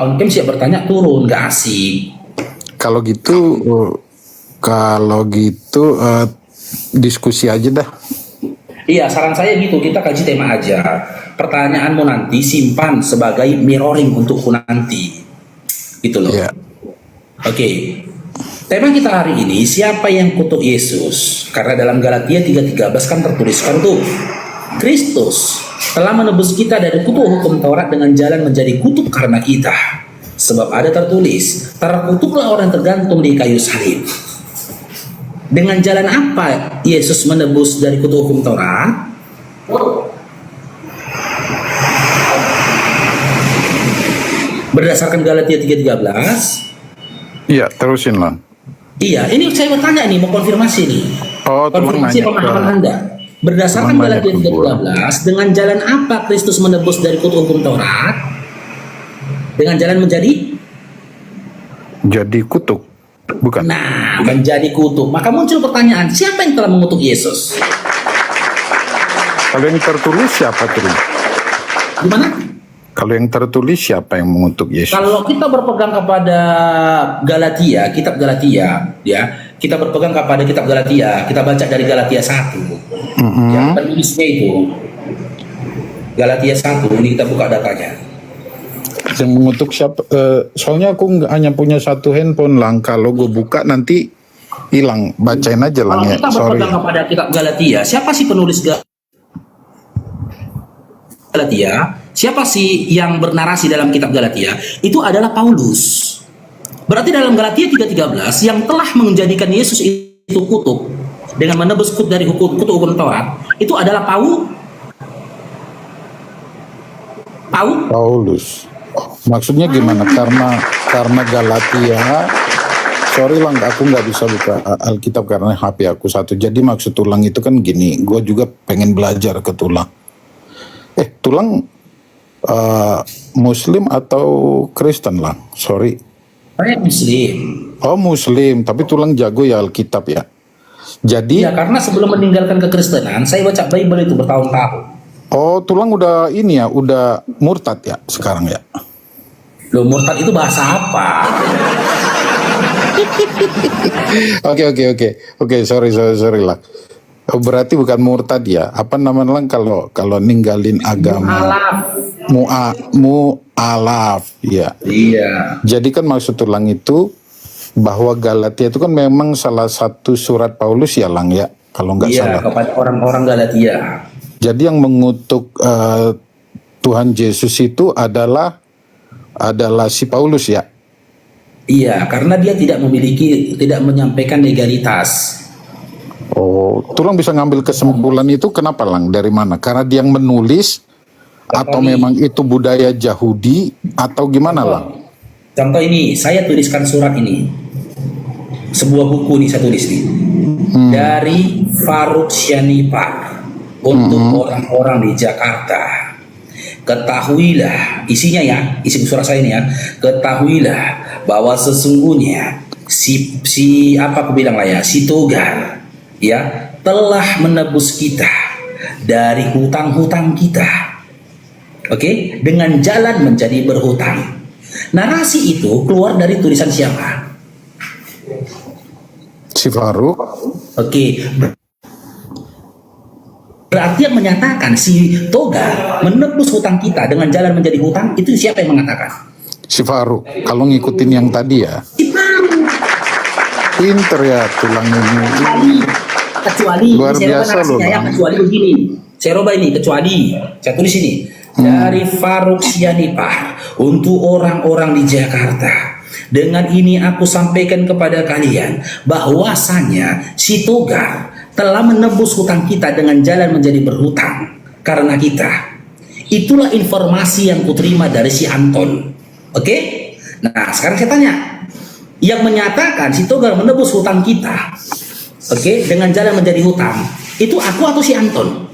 on cam siap bertanya turun, gak asik. Kalau gitu, diskusi aja dah. Iya, saran saya gitu, kita kaji tema aja. Pertanyaanmu nanti simpan sebagai mirroring untukku nanti. Gitu loh. Iya. Oke. Tema kita hari ini, siapa yang kutuk Yesus? Karena dalam Galatia 3:13 kan tertuliskan tuh, Kristus telah menebus kita dari kutuk hukum Taurat dengan jalan menjadi kutuk karena kita. Sebab ada tertulis, terkutuklah orang tergantung di kayu salib. Dengan jalan apa Yesus menebus dari kutuk hukum Taurat? Berdasarkan Galatia 3:13. Iya, terusin lah. Iya, ini saya bertanya nih, mau konfirmasi nih. Oh, Konfirmasi pemahaman Anda. Berdasarkan Galatia 3:13, dengan jalan apa Kristus menebus dari kutuk hukum Taurat? Dengan jalan jadi kutuk, bukan? Nah, menjadi kutuk. Maka muncul pertanyaan, siapa yang telah mengutuk Yesus? Kalau yang tertulis siapa tuh? Gimana? Kalau yang tertulis siapa yang mengutuk Yesus? Kalau kita berpegang kepada Galatia, kitab Galatia, ya, kita berpegang kepada kitab Galatia, kita baca dari Galatia 1. Yang penulisnya itu Galatia 1, ini kita buka datanya. Yang mengutuk siapa? Soalnya aku hanya punya satu handphone lang. Kalau gue buka nanti hilang. Bacain aja lang ya. Kalau kita berpegang kepada kitab Galatia, siapa sih penulis Galatia? Siapa sih yang bernarasi dalam kitab Galatia? Itu adalah Paulus. Berarti dalam Galatia 3:13 yang telah menjadikan Yesus itu kutuk dengan menebus kutuk dari kutuk hukum Taurat, itu adalah Paulus. Maksudnya gimana? Karena Galatia. Sorry lang, aku nggak bisa buka Alkitab karena HP aku satu. Jadi maksud tulang itu kan gini. Gue juga pengen belajar ke tulang. Tulang Muslim atau Kristen lah? Sorry. Saya Muslim. Oh Muslim, tapi tulang jago ya Alkitab ya. Jadi. Ya karena sebelum meninggalkan kekristenan, saya baca Bible itu bertahun-tahun. Oh, tulang udah ini ya, udah murtad ya sekarang ya. Loh, murtad itu bahasa apa? Oke, sorry lah. Oh, berarti bukan murtad ya. Apa namanya lang kalau ninggalin agama? Mu'alaf, ya. Iya. Jadi kan maksud tulang itu bahwa Galatia itu kan memang salah satu surat Paulus ya lang ya, kalau nggak salah. Iya, kepada orang-orang Galatia. Jadi yang mengutuk Tuhan Yesus itu adalah si Paulus ya. Iya, karena dia tidak menyampaikan legalitas. Oh, tulang bisa ngambil kesimpulan itu kenapa lang? Dari mana? Karena dia yang menulis atau memang itu budaya Yahudi atau gimana lang? Contoh ini, saya tuliskan surat ini. Sebuah buku nih saya tulis nih. Dari Faruk Syanipar. Untuk orang-orang di Jakarta, ketahuilah, isinya ya, isi surat saya ini ya, ketahuilah bahwa sesungguhnya si apa aku bilang lah ya, si Togar ya telah menebus kita dari hutang-hutang kita, oke, dengan jalan menjadi berhutang. Narasi itu keluar dari tulisan siapa? Si Faruk. Oke. Berarti yang menyatakan si Togar menebus hutang kita dengan jalan menjadi hutang, itu siapa yang mengatakan? Si Faruk. Kalau ngikutin yang tadi ya. Si Faruk. Pinter ya tulang ini. Kecuali luar biasa loh. Ya, kecuali begini. Saya robah ini, kecuali saya tulis ini. Dari Faruk Syanipar untuk orang-orang di Jakarta. Dengan ini aku sampaikan kepada kalian bahwasanya si Togar telah menebus hutang kita dengan jalan menjadi berhutang karena kita. Itulah informasi yang kuterima dari si Anton. Oke? Nah, sekarang saya tanya. Yang menyatakan si Togar menebus hutang kita, oke, dengan jalan menjadi hutang, itu aku atau si Anton?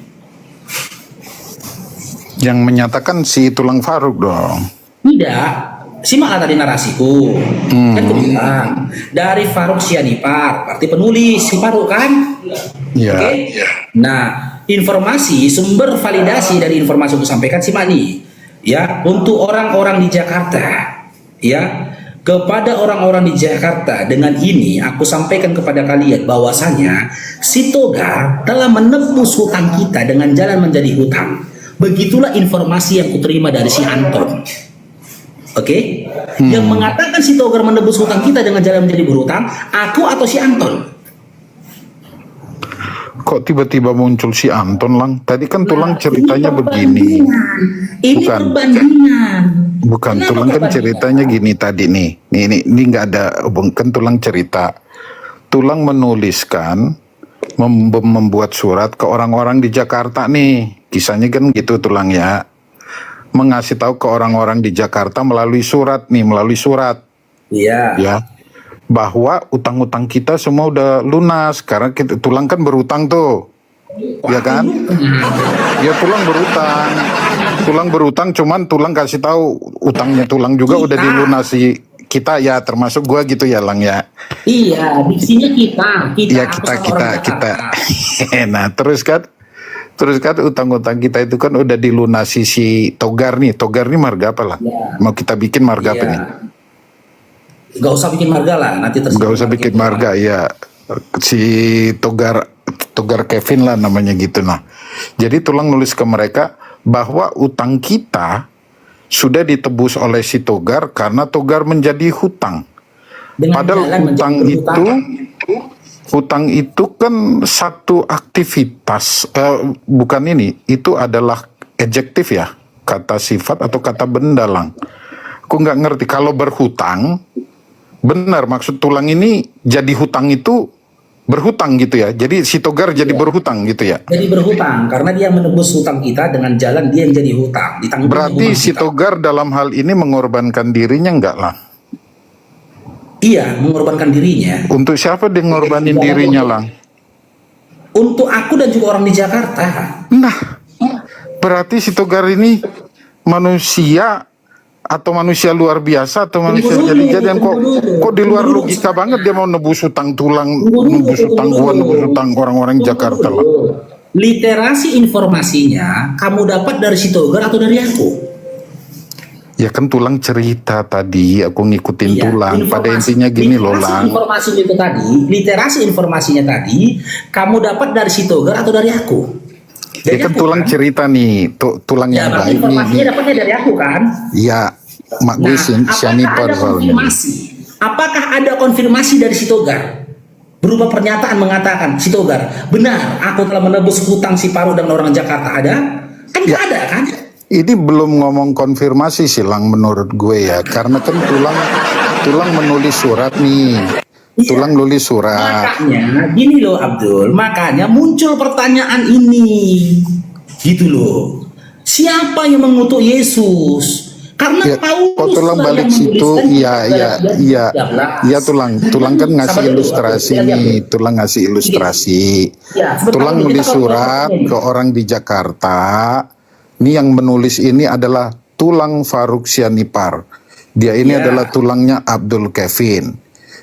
Yang menyatakan si tulang Faruk dong. Tidak. Simaklah tadi narasiku. Kan aku bilang dari Faruk Syanipar, berarti penulis si Faruk kan? Iya. Oke. Nah, informasi sumber validasi dari informasi yang aku sampaikan si Mani. Ya, untuk orang-orang di Jakarta. Ya, kepada orang-orang di Jakarta, dengan ini aku sampaikan kepada kalian bahwasanya si Togar telah menebus hutang kita dengan jalan menjadi hutang. Begitulah informasi yang kuterima dari si Anton. Oke, yang mengatakan si Togar menebus hutang kita dengan jalan menjadi berhutang, aku atau si Anton? Kok tiba-tiba muncul si Anton, Lang? Tadi kan Tulang ceritanya Ini begini. Ini Bukan. perbandingan. Bukan, Kenapa Tulang kan perbandingan? ceritanya gini tadi nih. Ini nggak ada, kan Tulang cerita. Tulang menuliskan, membuat surat ke orang-orang di Jakarta nih. Kisahnya kan gitu Tulang ya. Mengasih tahu ke orang-orang di Jakarta melalui surat nih, melalui surat. Iya. Ya. Bahwa utang-utang kita semua udah lunas. Karena Tulang kan berutang tuh. Ya kan? Ya Tulang berutang. Tulang berutang, cuman Tulang kasih tahu utangnya Tulang juga udah dilunasi kita ya, termasuk gua gitu ya, Lang ya. Iya, diksinya kita. Iya aku kita sama orang Jakarta. Nah terus kan utang-utang kita itu kan udah dilunasi si Togar nih. Togar nih marga apa lah? Ya. Mau kita bikin marga apa Iya. nih? Gak usah bikin marga lah, nanti terserah. Gak usah bikin marga ya. Si Togar Kevin lah namanya gitu. Nah, jadi Tulang nulis ke mereka bahwa utang kita sudah ditebus oleh si Togar karena Togar menjadi hutang. Dengan Padahal jalan hutang menjadi itu berhutang. hutang itu kan satu aktivitas, bukan ini, itu adalah adjektif ya, kata sifat atau kata benda, Lang. Aku nggak ngerti kalau berhutang, benar maksud Tulang ini jadi hutang itu berhutang gitu ya. Jadi si Togar jadi berhutang gitu ya. Jadi berhutang karena dia menebus hutang kita dengan jalan dia yang jadi hutang. Ditanggung Berarti hutang si kita. Togar dalam hal ini mengorbankan dirinya enggak lah? Iya, mengorbankan dirinya. Untuk siapa dia ngorbanin Jadi, dirinya, Lang? Untuk aku dan juga orang di Jakarta. Nah, berarti si Togar ini manusia atau manusia luar biasa atau manusia Tunggu dulu, jadi-jadian kok tunggu dulu. kok di luar Tunggu dulu. logika banget dia mau nebus hutang Tulang, Tunggu dulu, nebus hutang tunggu gua, dulu. nebus hutang orang-orang Jakarta lah. Literasi informasinya kamu dapat dari si Togar atau dari aku? Ya kan Tulang cerita tadi, aku ngikutin Iya, Tulang. Pada intinya gini loh, Lang. Literasi informasinya tadi kamu dapat dari si Togar atau dari aku? Ya kan Tulang cerita nih, Tulang Ya, yang berarti baik informasinya nih. dapatnya dari aku kan? Ya, mak gue sianipar soalnya. Apakah ada konfirmasi dari si Togar? Berupa pernyataan mengatakan, si Togar, benar aku telah menebus hutang si Paru dan orang Jakarta, ada? Kan nggak ada kan? Ini belum ngomong konfirmasi sih, Lang, menurut gue ya. Karena kan Tulang menulis surat nih. Iya. Tulang nulis surat. Makanya gini loh Abdul, makanya muncul pertanyaan ini. Gitu loh. Siapa yang mengutuk Yesus? Karena Ya, Paulus kok Tulang lah balik yang situ, menuliskan iya, Tulang kan ngasih Sabar dulu, ilustrasi Abdul. nih, Tulang ngasih ilustrasi. Ya, sebentar Tulang dulu, nulis kita surat kalau- ke orang di Jakarta. Ini yang menulis ini adalah Tulang Faruk Sianipar. Dia ini Ya. adalah tulangnya Abdul Kevin.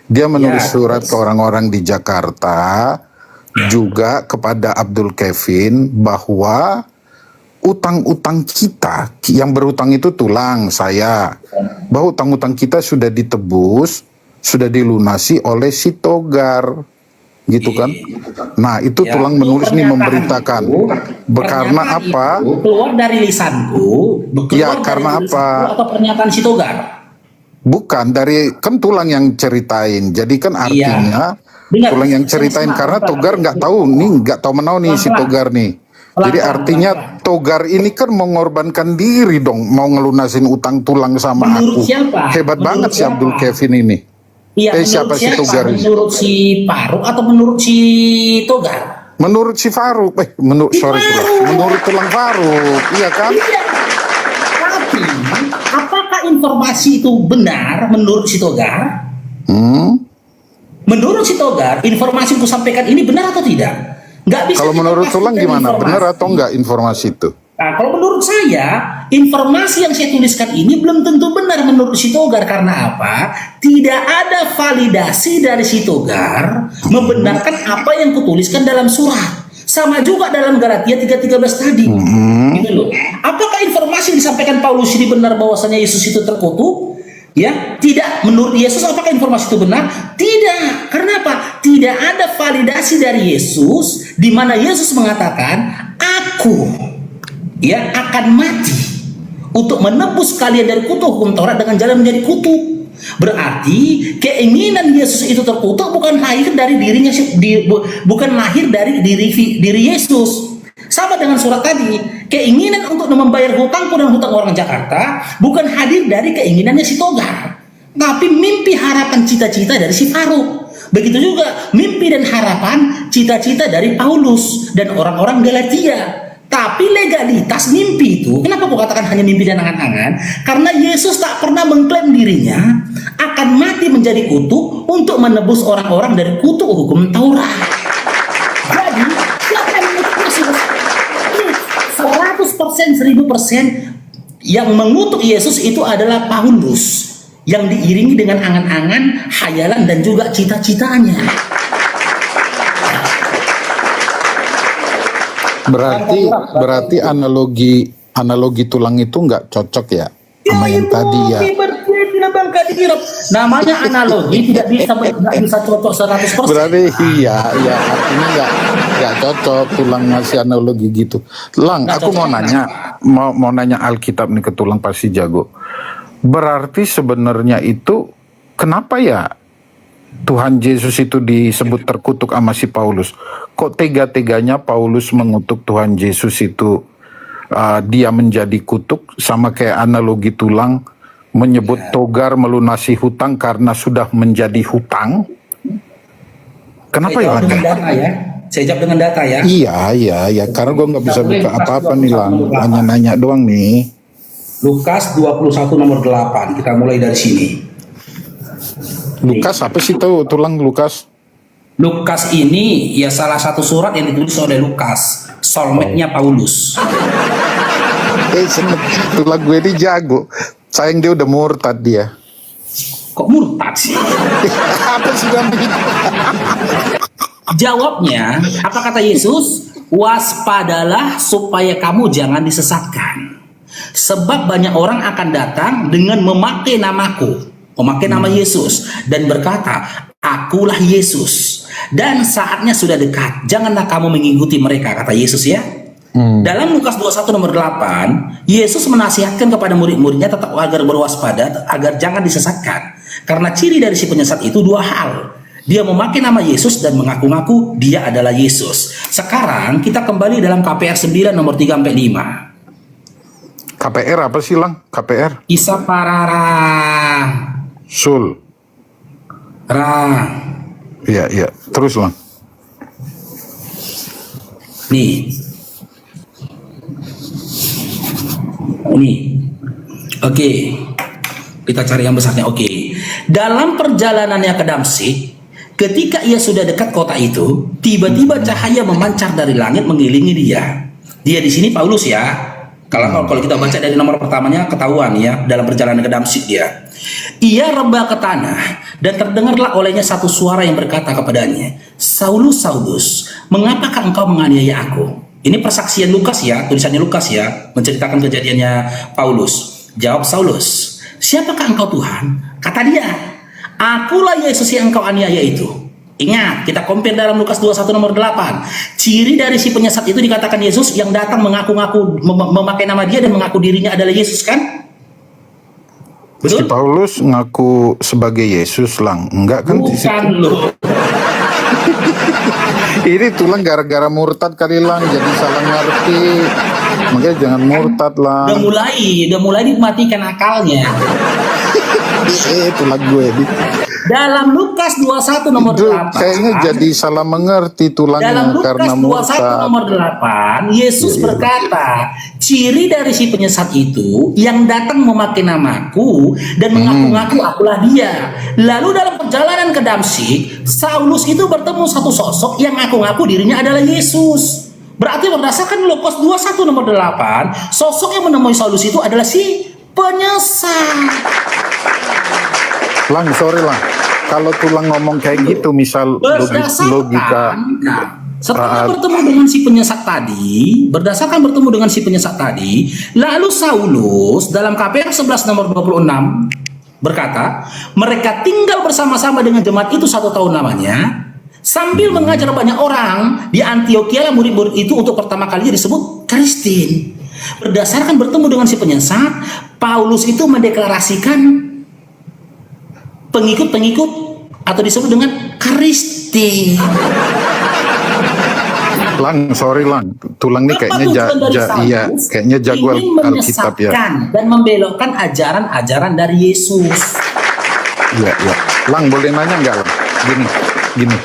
Dia menulis Ya, surat terus. ke orang-orang di Jakarta juga kepada Abdul Kevin bahwa utang-utang kita yang berutang itu Tulang, saya, bahwa utang-utang kita sudah ditebus, sudah dilunasi oleh si Togar, gitu kan? Nah itu Ya, Tulang itu menulis nih pernyataan memberitakan, karena pernyataan apa? itu keluar dari lisanku, Ya, karena apa? Atau pernyataan si Togar? Bukan dari kan Tulang yang ceritain, jadi kan artinya Dengar, Tulang yang saya ceritain semangat, karena Pak. Togar nggak tahu nih, nggak tahu menau nih si Pelan-pelan. Togar nih. Jadi Pelan-pelan, artinya pelan-pelan. Togar ini kan mengorbankan diri dong, mau ngelunasin utang Tulang sama Menurut aku. siapa? Hebat Menurut banget si siapa? Abdul Kevin ini. Iya, menurut Siapa si siapa? Togar ini? Menurut si Paru atau menurut si Togar? Menurut si Faruk, menurut Tulang Faruk, iya kan? Iya. Tapi apakah informasi itu benar menurut si Togar? Menurut si Togar, informasi yang kusampaikan ini benar atau tidak? Nggak bisa. Kalau kita menurut Tulang pastikan gimana? informasi. Benar atau enggak informasi itu? Nah, kalau menurut saya, informasi yang saya tuliskan ini belum tentu benar menurut si Togar. Karena apa? Tidak ada validasi dari si Togar membenarkan apa yang kutuliskan dalam surat. Sama juga dalam Galatia 3:13 tadi. Gitu loh. Apakah informasi yang disampaikan Paulus ini benar bahwasanya Yesus itu terkutuk? Ya, tidak. Menurut Yesus apakah informasi itu benar? Tidak. Karena apa? Tidak ada validasi dari Yesus di mana Yesus mengatakan, "Aku ya akan mati untuk menebus kalian dari kutuk hukum Taurat dengan jalan menjadi kutuk." Berarti keinginan Yesus itu terkutuk bukan lahir dari dirinya, bukan lahir dari diri Yesus. Sama dengan surat tadi, keinginan untuk membayar hutangku dan hutang orang Jakarta bukan hadir dari keinginannya si Togar, tapi mimpi, harapan, cita-cita dari si Faruk. Begitu juga mimpi dan harapan, cita-cita dari Paulus dan orang-orang Galatia. Tapi legalitas mimpi itu, kenapa aku katakan hanya mimpi dan angan-angan? Karena Yesus tak pernah mengklaim dirinya akan mati menjadi kutuk untuk menebus orang-orang dari kutuk hukum Taurat. Jadi, siapa yang mengutuk Yesus? 100%, 1000% yang mengutuk Yesus itu adalah Paulus, yang diiringi dengan angan-angan, hayalan, dan juga cita-citanya. Berarti analogi tulang itu nggak cocok ya sama yang tadi ya. Namanya analogi tidak bisa cocok 100%. Berarti iya artinya nggak cocok tulang ngasih analogi gitu. Lang, aku mau nanya Alkitab nih ke tulang pasti jago. Berarti sebenarnya itu kenapa ya Tuhan Yesus itu disebut terkutuk sama si Paulus? Kok tega-teganya Paulus mengutuk Tuhan Yesus itu, dia menjadi kutuk, sama kayak analogi tulang menyebut Togar melunasi hutang karena sudah menjadi hutang? Kenapa ya? Saya jawab dengan data ya. Iya, karena gue nggak bisa buka apa-apa nih Lang, hanya nanya doang nih. Lukas 21 nomor 8, kita mulai dari sini. Lukas apa sih tuh tulang Lukas? Lukas ini ya salah satu surat yang ditulis oleh Lukas, soulmate-nya Paulus. Tulang gue ini jago. Sayang dia udah murtad dia. Kok murtad sih? Apa sih nanti? Jawabnya, apa kata Yesus? Waspadalah supaya kamu jangan disesatkan. Sebab banyak orang akan datang dengan memakai namaku, memakai nama Yesus, dan berkata, "Akulah Yesus." Dan saatnya sudah dekat, janganlah kamu mengikuti mereka, kata Yesus ya. Dalam Lukas 21 nomor 8, Yesus menasihatkan kepada murid-muridnya tetap agar berwaspada, agar jangan disesatkan. Karena ciri dari si penyesat itu dua hal. Dia memakai nama Yesus dan mengaku-ngaku dia adalah Yesus. Sekarang kita kembali dalam KPR 9 nomor 3-5. KPR apa sih Lang? KPR? Isa parara Sul. Ra. Iya. Terus Lang. Nih. Oke. Kita cari yang besarnya. Oke. Dalam perjalanannya ke Damsyik, ketika ia sudah dekat kota itu, tiba-tiba cahaya memancar dari langit mengelilingi dia. Dia di sini Paulus ya. Kalau kita baca dari nomor pertamanya ketahuan ya, dalam perjalanan ke Damsyik dia. Ia rebah ke tanah dan terdengarlah olehnya satu suara yang berkata kepadanya, "Saulus, Saulus, mengapakah engkau menganiaya aku?" Ini persaksian Lukas ya, tulisannya Lukas ya, menceritakan kejadiannya Paulus. Jawab Saulus, "Siapakah engkau Tuhan?" Kata dia, "Akulah Yesus yang engkau aniaya itu." Ingat, kita compare dalam Lukas 21 nomor 8. Ciri dari si penyesat itu dikatakan Yesus yang datang mengaku-ngaku, memakai nama dia dan mengaku dirinya adalah Yesus kan? Betul? Si Paulus ngaku sebagai Yesus Lang. Enggak kan? Bukan loh. Ini tulang gara-gara murtad kali Lang, jadi salah ngerti. Makanya jangan murtad Lang. Udah mulai dimatikan akalnya. Tulang gue ini. Dalam Lukas 21 nomor 8. Kayaknya jadi salah mengerti tulangnya karena murtad. Dalam Lukas 21 nomor 8, Yesus berkata, ciri dari si penyesat itu yang datang memakai namaku dan mengaku-ngaku akulah dia. Lalu dalam perjalanan ke Damsyik, Saulus itu bertemu satu sosok yang ngaku-ngaku dirinya adalah Yesus. Berarti berdasarkan Lukas 21 nomor 8, sosok yang menemui Saulus itu adalah si penyesat. Lang, sorry Lang. Kalau tulang ngomong kayak gitu, misal logika. Setelah bertemu dengan si penyesat tadi, lalu Saulus dalam KPR 11 nomor 26, berkata, mereka tinggal bersama-sama dengan jemaat itu 1 tahun lamanya, sambil mengajar banyak orang di Antioquia. Murid-murid itu untuk pertama kalinya disebut Kristen. Berdasarkan bertemu dengan si penyesat, Paulus itu mendeklarasikan pengikut-pengikut atau disebut dengan Kristen. Lang, sorry Lang, tulang nih kayaknya iya, kayaknya jago Alkitab ya. Dan membelokkan ajaran-ajaran dari Yesus. Iya, iya. Lang, boleh nanya nggak Lang? Gini.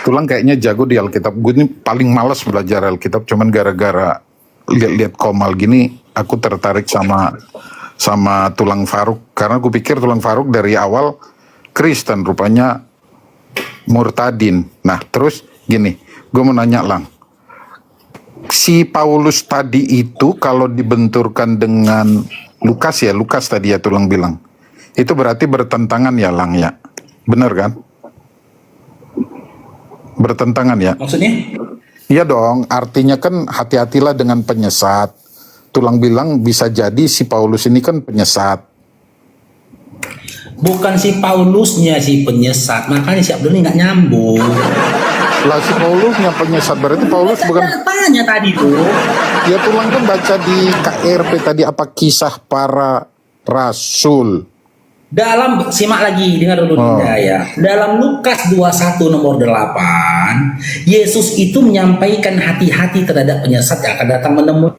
Tulang kayaknya jago di Alkitab. Gue ini paling malas belajar Alkitab, cuman gara-gara lihat-lihat Komal gini, aku tertarik sama Tulang Faruk. Karena gue pikir Tulang Faruk dari awal Kristen, rupanya murtadin. Nah, terus gini, gue mau nanya Lang. Si Paulus tadi itu kalau dibenturkan dengan Lukas tadi ya Tulang bilang, itu berarti bertentangan ya Lang ya, bener kan? Bertentangan ya? Maksudnya? Iya dong, artinya kan hati-hatilah dengan penyesat. Tulang bilang bisa jadi si Paulus ini kan penyesat. Bukan si Paulusnya si penyesat, makanya si Abdul ini nggak nyambung. Lah si Paulusnya penyesat, berarti Paulus bukan. Tanya tadi tuh. Ya Tulang kan baca di KRP tadi apa kisah para rasul. Dalam, simak lagi, dengar dulu ya. Dalam Lukas 21 nomor 8, Yesus itu menyampaikan hati-hati terhadap penyesat yang akan datang menemui.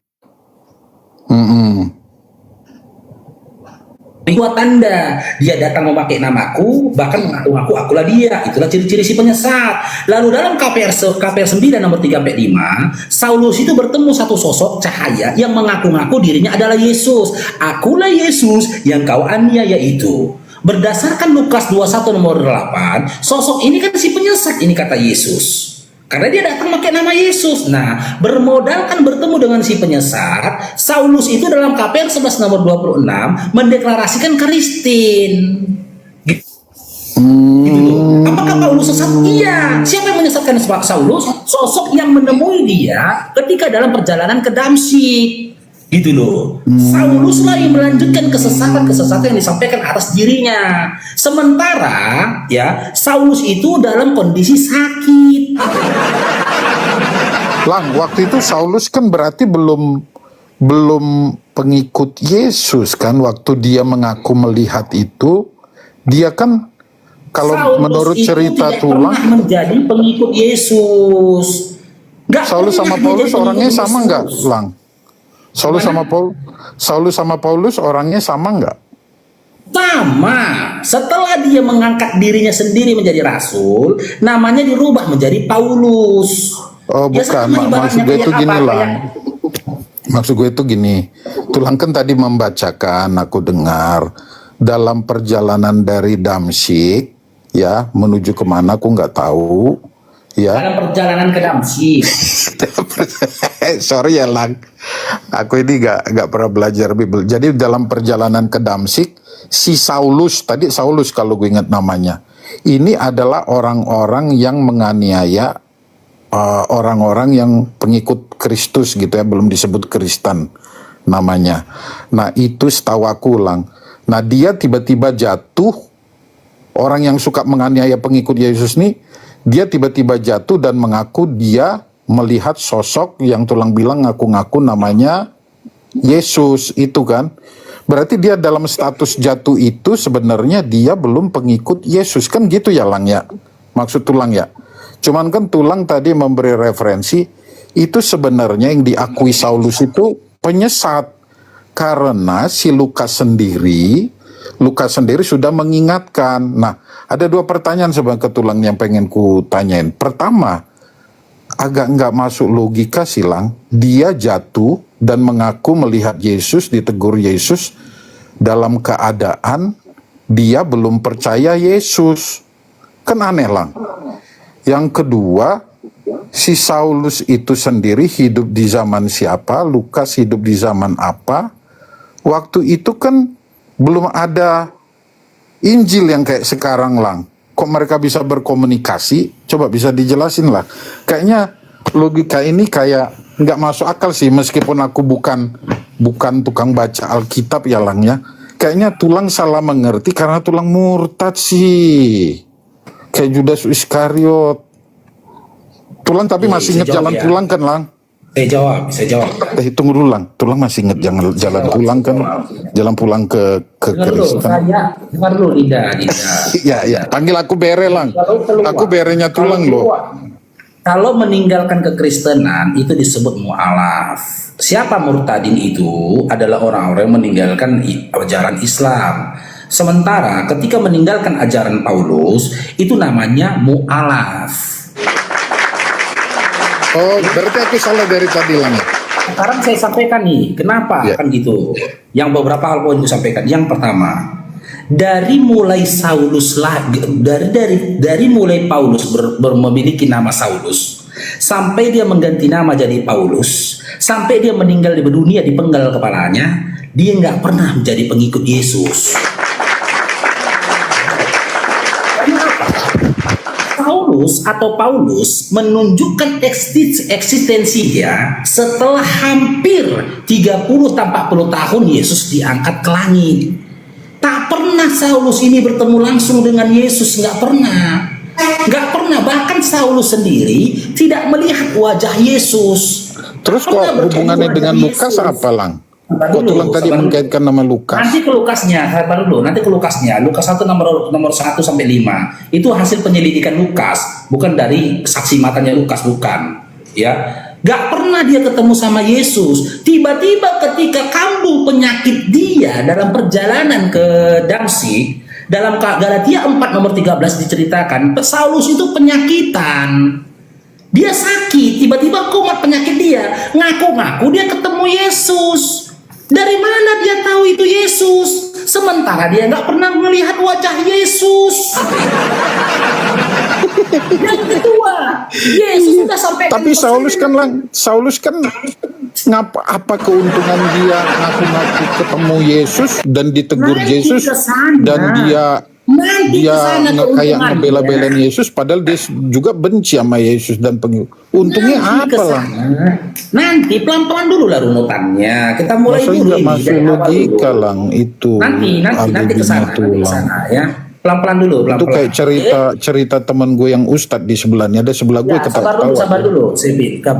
Buat tanda, dia datang memakai namaku, bahkan mengaku-ngaku akulah dia. Itulah ciri-ciri si penyesat. Lalu dalam KPR 9 nomor 3-5, Saulus itu bertemu satu sosok cahaya yang mengaku-ngaku dirinya adalah Yesus. Akulah Yesus yang kau aniaya itu. Berdasarkan Lukas 21 nomor 8, sosok ini kan si penyesat ini kata Yesus. Karena dia datang pakai nama Yesus. Nah, bermodalkan bertemu dengan si penyesat, Saulus itu dalam KPR 11 nomor 26 mendeklarasikan Kristen. Gitu. Apakah Paulus sesat? Iya. Siapa yang menyesatkan Saulus? Sosok yang menemui dia ketika dalam perjalanan ke Damsyik. Gitu loh. Saulus lah yang melanjutkan kesesatan yang disampaikan atas dirinya. Sementara ya Saulus itu dalam kondisi sakit. Lang, waktu itu Saulus kan berarti belum pengikut Yesus kan, waktu dia mengaku melihat itu, dia kan kalau Saulus menurut cerita Tulang menjadi pengikut Yesus. Saulus sama Paulus orangnya sama nggak, Lang? Saulus sama Paulus orangnya sama nggak? Sama. Setelah dia mengangkat dirinya sendiri menjadi rasul, namanya dirubah menjadi Paulus. Oh bukan, maksud gue itu gini Lang. Maksud gue itu gini, Tulang kan tadi membacakan, aku dengar dalam perjalanan dari Damsyik ya menuju kemana aku nggak tahu ya. Dalam perjalanan ke Damsyik. Sorry ya Lang, aku ini nggak pernah belajar Bible. Jadi dalam perjalanan ke Damsyik, si Saulus tadi kalau gue ingat namanya, ini adalah orang-orang yang menganiaya orang-orang yang pengikut Kristus gitu ya, belum disebut Kristen namanya. Nah itu setahu aku Lang. Nah dia tiba-tiba jatuh, orang yang suka menganiaya pengikut Yesus nih, dia tiba-tiba jatuh dan mengaku dia melihat sosok yang Tulang bilang ngaku-ngaku namanya Yesus itu kan. Berarti dia dalam status jatuh itu sebenarnya dia belum pengikut Yesus kan gitu ya Lang ya. Maksud Tulang ya. Cuman kan Tulang tadi memberi referensi itu sebenarnya yang diakui Saulus itu penyesat. Karena si Lukas sendiri sudah mengingatkan. Nah, ada dua pertanyaan sebenarnya ke Tulang yang pengen ku tanyain. Pertama, agak nggak masuk logika silang, dia jatuh dan mengaku melihat Yesus, ditegur Yesus dalam keadaan dia belum percaya Yesus. Kan aneh Lang. Yang kedua, si Saulus itu sendiri hidup di zaman siapa, Lukas hidup di zaman apa. Waktu itu kan belum ada Injil yang kayak sekarang Lang. Kok mereka bisa berkomunikasi? Coba bisa dijelasin lah. Kayaknya logika ini kayak nggak masuk akal sih, meskipun aku bukan tukang baca Alkitab ya Lang ya. kayaknya Tulang salah mengerti karena Tulang murtad sih. Kayak Judas Iskariot. Tulang tapi masih ingat jalan ya. pulang kan, Lang? Saya jawab. Tunggu dulu, Lang. Tulang masih ingat jalan pulang kan? Jalan pulang ke Dengar dulu, Kristen. dengar dulu, Dinda. Ya. Panggil aku Bere, Lang. Aku Berenya Tulang loh. Kalau meninggalkan kekristenan itu disebut mu'alaf. Siapa murtadin itu adalah orang-orang yang meninggalkan ajaran Islam. Sementara ketika meninggalkan ajaran Paulus itu namanya mu'alaf. Oh, berarti aku salah dari tadi, Lang. Sekarang saya sampaikan nih, kenapa Ya. kan gitu. Yang beberapa hal poin saya sampaikan. Yang pertama, dari mulai Saulus lagi, dari mulai Paulus memiliki nama Saulus, sampai dia mengganti nama jadi Paulus, sampai dia meninggal di dunia dipenggal kepalanya, dia nggak pernah menjadi pengikut Yesus. Paulus menunjukkan eksistensinya setelah hampir 30-40 tahun Yesus diangkat ke langit. Tak pernah Saulus ini bertemu langsung dengan Yesus, nggak pernah. Bahkan Saulus sendiri tidak melihat wajah Yesus. Terus kok hubungannya dengan Lukas apa, Lang? Kok Tulang tadi mengkaitkan nama Lukas? Nanti ke Lukasnya, nanti ke Lukasnya. Lukas 1 nomor 1 sampai 5. Itu hasil penyelidikan Lukas, bukan dari saksi matanya Lukas, bukan. Ya. Gak pernah dia ketemu sama Yesus. Tiba-tiba ketika kambuh penyakit dia dalam perjalanan ke Damsyik, dalam Galatia 4 nomor 13 diceritakan, Saulus itu penyakitan. Dia sakit, tiba-tiba kumat penyakit dia. Ngaku-ngaku dia ketemu Yesus. Dari mana dia tahu itu Yesus? Sementara dia nggak pernah melihat wajah Yesus. Yang kedua, Yesus sudah sampai. Tapi Saulus kan, Lang, apa keuntungan dia ngaku-ngaku ketemu Yesus dan ditegur Nanti Yesus kesana. dan dia kesana kayak keuntungannya. ngebela-belain Yesus padahal dia juga benci sama Yesus dan untungnya Nanti apa, Lang? Nanti pelan-pelan dulu lah runutannya. Kita mulai Masa dulu nggak ini, masuk dari awal logika, dulu. Lang, itu Nanti alibinya Tulang. ya. Pelan-pelan dulu, Itu pelan-pelan. kayak cerita teman gue yang ustadz di sebelahnya, ada sebelah gue Ya, ketawa-tawa. sabar dulu,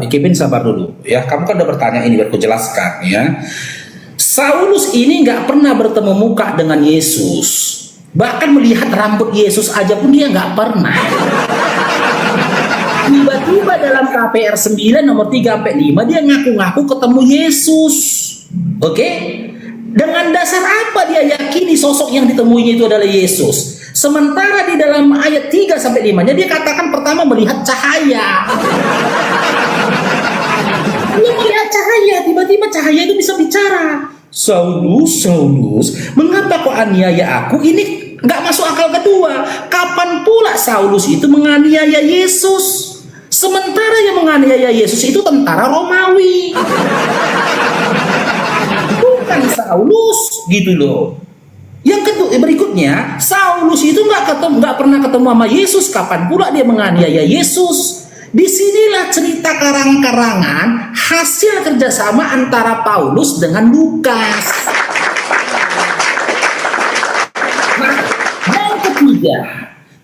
Kevin sabar dulu. Ya, kamu kan udah bertanya ini, biar aku jelaskan ya. Saulus ini nggak pernah bertemu muka dengan Yesus. Bahkan melihat rambut Yesus aja pun dia nggak pernah. Tiba-tiba dalam KPR 9 nomor 3-5 dia ngaku-ngaku ketemu Yesus. Oke? Dengan dasar apa dia yakini sosok yang ditemuinya itu adalah Yesus? Sementara di dalam ayat 3-5-nya dia katakan pertama melihat cahaya. Dia melihat cahaya, tiba-tiba cahaya itu bisa bicara. Saulus, mengapa kau aniaya aku? Ini nggak masuk akal kedua. Kapan pula Saulus itu menganiaya Yesus? Sementara yang menganiaya Yesus itu tentara Romawi. Bukan Saulus, gitu loh. Yang kedua, berikutnya, Saulus itu nggak pernah ketemu sama Yesus. Kapan pula dia menganiaya Yesus? Disinilah cerita karang-karangan hasil kerjasama antara Paulus dengan Lukas. Nah, yang ketiga,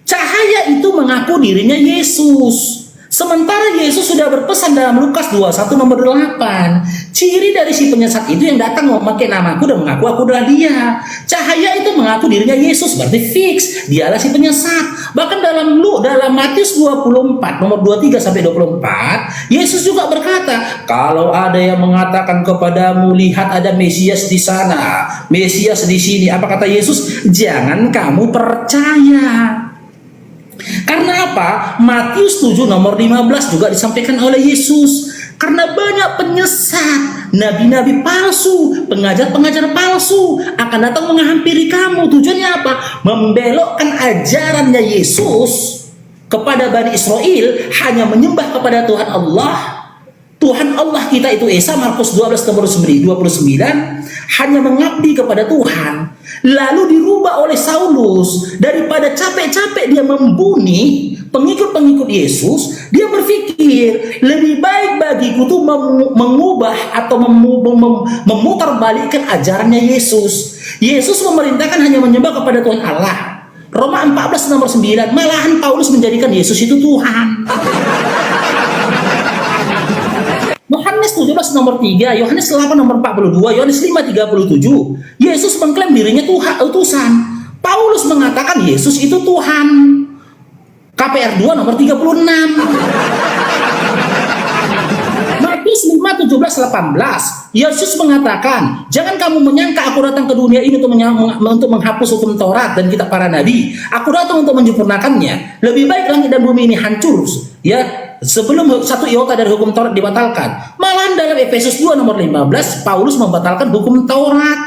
cahaya itu mengaku dirinya Yesus. Sementara Yesus sudah berpesan dalam Lukas 21 nomor 8. Ciri dari si penyesat itu yang datang memakai namaku dan mengaku aku adalah dia. Cahaya itu mengaku dirinya Yesus, berarti fix dialah si penyesat. Bahkan dalam Matius 24 nomor 23-24, Yesus juga berkata, kalau ada yang mengatakan kepadamu lihat ada Mesias di sana, Mesias di sini, apa kata Yesus? Jangan kamu percaya. Karena apa? Matius 7 nomor 15 juga disampaikan oleh Yesus. Karena banyak penyesat, nabi-nabi palsu, pengajar-pengajar palsu akan datang menghampiri kamu. Tujuannya apa? Membelokkan ajarannya Yesus kepada Bani Israel hanya menyembah kepada Tuhan Allah. Tuhan Allah kita itu Esa, Markus 12 nomor 29, hanya mengabdi kepada Tuhan. Lalu dirubah oleh Saulus, daripada capek-capek dia membunuh pengikut-pengikut Yesus, dia berpikir lebih baik bagiku tuh mengubah atau memutarbalikkan ajarannya Yesus. Yesus memerintahkan hanya menyembah kepada Tuhan Allah. Roma 14 nomor 9, malahan Paulus menjadikan Yesus itu Tuhan. Yohanes 17 nomor 3, Yohanes 8 nomor 42, Yohanes 5 37. Yesus mengklaim dirinya Tuhan, utusan. Paulus mengatakan Yesus itu Tuhan. KPR 2 nomor 36. Matius 5 17 18. Yesus mengatakan, "Jangan kamu menyangka aku datang ke dunia ini untuk menghapus hukum Taurat dan kitab para nabi. Aku datang untuk menyempurnakannya. Lebih baik langit dan bumi ini hancur, ya, sebelum satu iota dari hukum Taurat dibatalkan." Malahan dalam Efesus 2 nomor 15, Paulus membatalkan hukum Taurat.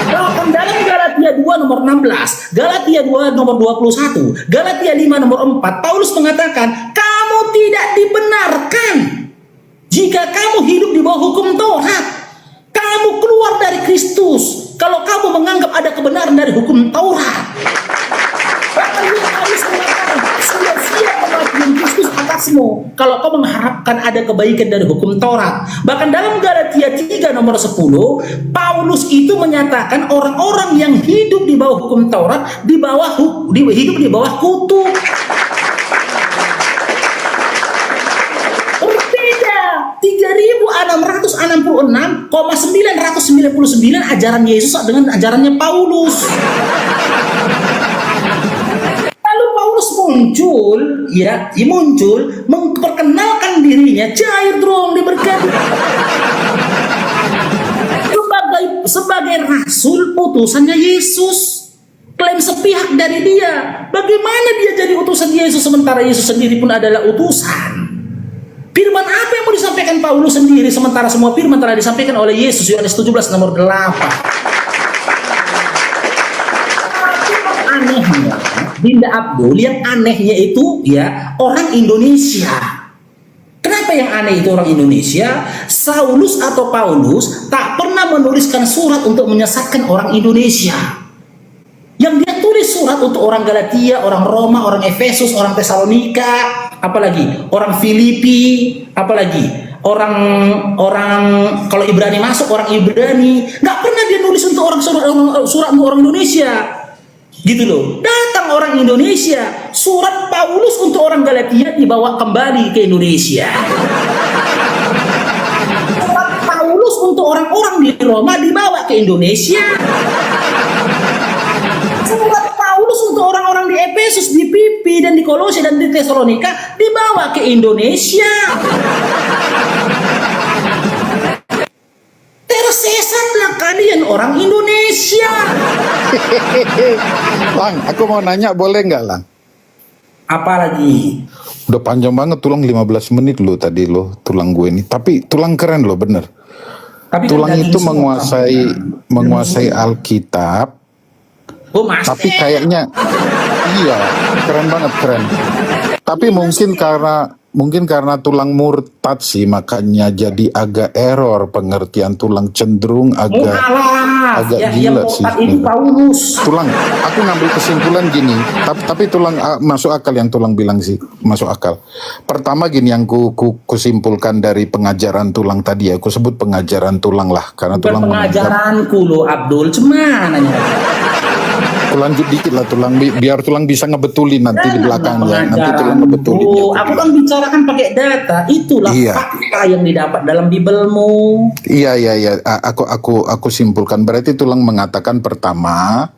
Bahkan dalam Galatia 2 nomor 16, Galatia 2 nomor 21, Galatia 5 nomor 4, Paulus mengatakan, "Kamu tidak dibenarkan jika kamu hidup di bawah hukum Taurat. Kamu keluar dari Kristus kalau kamu menganggap ada kebenaran dari hukum Taurat." Bahkan Paulus mengatakan, "Sia-sia kematian Kristus atasmu kalau kau mengharapkan ada kebaikan dari hukum Taurat." Bahkan dalam Galatia 3 nomor 10, Paulus itu menyatakan orang-orang yang hidup di bawah hukum Taurat hidup di bawah kutuk. Berbeda 3.666,999 ajaran Yesus dengan ajarannya Paulus. Muncul memperkenalkan dirinya, cair dong diberkati sebagai rasul utusannya Yesus. Klaim sepihak dari dia. Bagaimana dia jadi utusan Yesus sementara Yesus sendiri pun adalah utusan? Firman apa yang mau disampaikan Paulus sendiri sementara semua firman telah disampaikan oleh Yesus? Yohanes 17 nomor 8. Anehnya, Dinda Abdul, yang anehnya itu ya orang Indonesia. Kenapa yang aneh itu orang Indonesia? Saulus atau Paulus tak pernah menuliskan surat untuk menyesatkan orang Indonesia. Yang dia tulis surat untuk orang Galatia, orang Roma, orang Efesus, orang Tesalonika, apalagi orang Filipi, apalagi orang kalau Ibrani masuk orang Ibrani. Nggak pernah dia nulis untuk surat untuk orang Indonesia. Gitu loh. Datang orang Indonesia, surat Paulus untuk orang Galatia dibawa kembali ke Indonesia. Surat Paulus untuk orang-orang di Roma dibawa ke Indonesia. Surat Paulus untuk orang-orang di Efesus, di Filipi dan di Kolose dan di Tesalonika dibawa ke Indonesia. Tersesatlah kalian orang Indonesia. Lang, aku mau nanya boleh nggak, Lang? Apalagi? Udah panjang banget tulang 15 menit lo tadi lo tulang gue ini. Tapi tulang keren lo, bener. Tapi tulang itu menguasai Alkitab. Oh, tapi kayaknya iya, keren banget, keren. Tapi mungkin karena tulang murtad sih, makanya jadi agak error pengertian tulang, cenderung agak gila sih. Itu Paulus. Tulang, aku ngambil kesimpulan gini, tapi tulang masuk akal yang tulang bilang sih, masuk akal. Pertama gini yang ku simpulkan dari pengajaran tulang tadi ya, aku sebut pengajaran tulang lah, karena Bukan tulang pengajaranku lo Abdul, cuman lanjut dikit lah tulang, biar tulang bisa ngebetulin nanti di belakangnya, nanti tulang ngebetulin. Aku kan bicarakan pakai data, itulah fakta yang didapat dalam Bibelmu. Iya, aku simpulkan berarti tulang mengatakan pertama,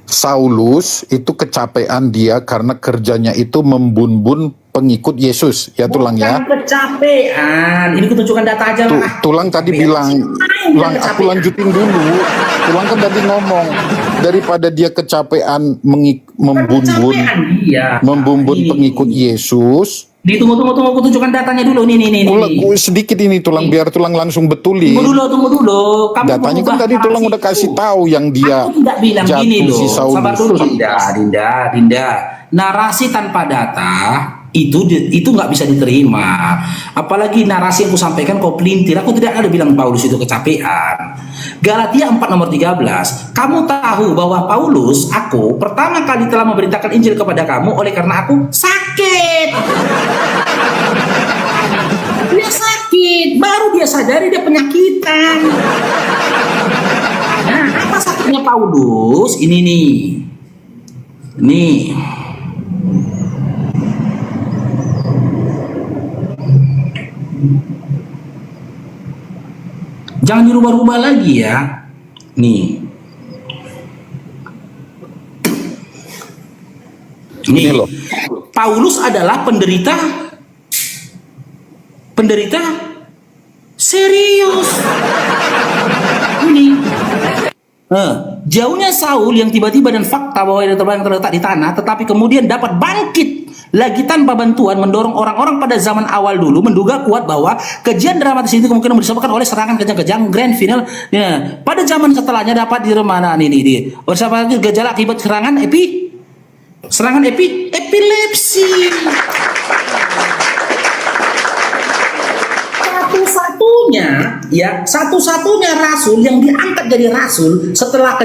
Saulus itu kecapean dia karena kerjanya itu membun-bun pengikut Yesus, ya tulang ya. Bukan kecapean, ini kutunjukkan data aja lah. Tulang tadi bilang, Tulang aku lanjutin dulu. Tulang kan tadi ngomong daripada dia kecapean membumbun pengikut Yesus. Tunggu, aku tunjukkan datanya dulu. Nih. Sedikit ini tulang, biar tulang langsung betulin. Tunggu dulu. Kamu datanya kan tadi tulang udah kasih tahu yang dia aku tidak bilang gini loh. si Saulus. Sabar dulu, Dinda. Narasi tanpa data itu nggak bisa diterima. Apalagi narasi yang aku sampaikan kau pelintir. Aku tidak ada bilang Paulus itu kecapean. Galatia 4 nomor 13. Kamu tahu bahwa Paulus, aku pertama kali telah memberitakan Injil kepada kamu oleh karena aku sakit. Dia sakit, baru dia sadari dia penyakitan. Nah, apa sakitnya Paulus? Ini nih. Nih. Jangan dirubah-rubah lagi ya. Nih. Ini loh. Paulus adalah penderita serius. Ini. Jauhnya Saul yang tiba-tiba dan fakta bahwa dia terletak di tanah, tetapi kemudian dapat bangkit lagi tanpa bantuan, mendorong orang-orang pada zaman awal dulu menduga kuat bahwa kejadian dramatis itu kemungkinan disebabkan oleh serangan kejang-kejang grand final. Ya, pada zaman setelahnya dapat di mana ini bersama gejala akibat serangan epilepsi. Satu-satunya rasul yang diangkat jadi rasul setelah